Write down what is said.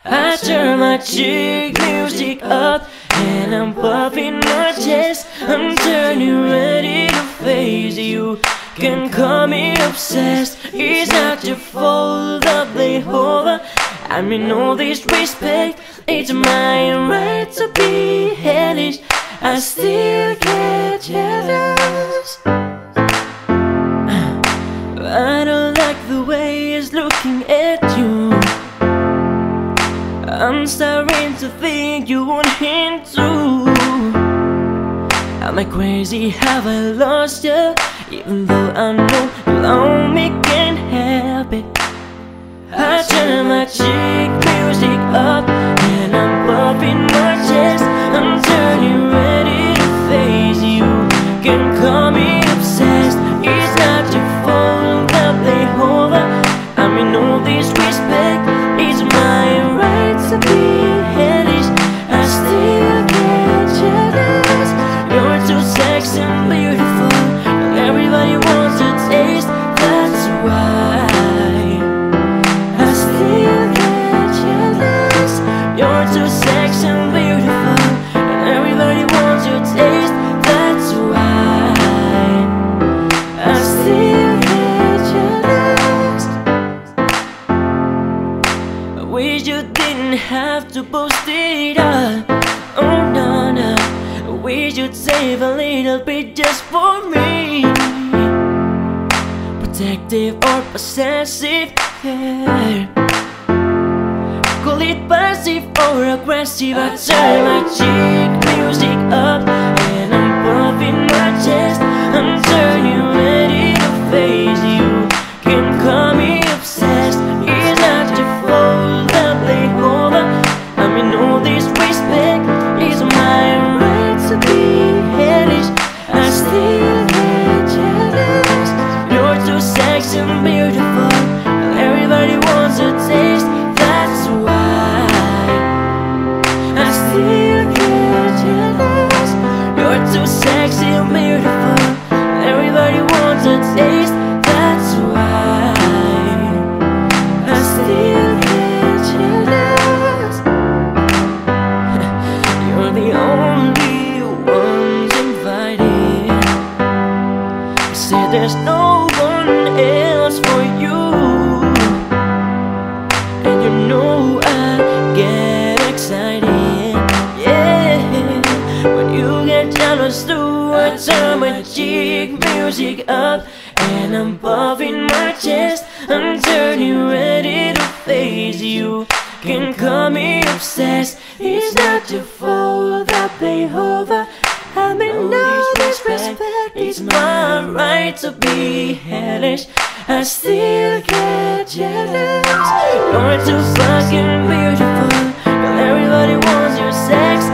I turn my cheek music up and I'm puffing my chest. I'm turning ready to face you. Can call me obsessed. It's not your fault that they over. I mean no disrespect. It's my right to be hellish. I still get jealous. I don't like the way it's looking at you. I'm starting to think you want him too. Am I crazy? Have I lost you? Even though I know you only can't help it. I turn my cheek music up and I'm puffing my chest. I'm turning ready to face you. Can call me obsessed. It's not your fault that they over. I mean no disrespect. It's my right to be hellish. I still get jealous. You're too sexy and beautiful. Everybody wants to taste. That's why I still get jealous. You're too sexy and beautiful. Everybody wants to taste. That's why I still get jealous. I wish you didn't have to post it up. Oh no, no. I wish you'd save a little bit just for me. Protective or possessive, yeah. Call it passive or aggressive. I turn my cheek music up and I'm puffing my chest. I'm turning ready to face you. Can call me obsessed. It's not your fault that they over. I mean no disrespect. It's my right to be hellish. I still get jealous. You're too sexy and beautiful. Everybody wants a taste. That's why I still get jealous. You're too sexy and beautiful. Everybody wants a taste. That's why I still get jealous. You're the only ones invited. You say there's no one else for you. And you know I get excited, yeah. When you get jealous too, I turn my cheek music up and I'm puffing my chest. I'm turning ready to face you. Can call me obsessed. It's not your fault that they over. I mean no disrespect. It's my right to be hellish. I still get jealous. You're too fucking beautiful. Girl, everybody wants your sex.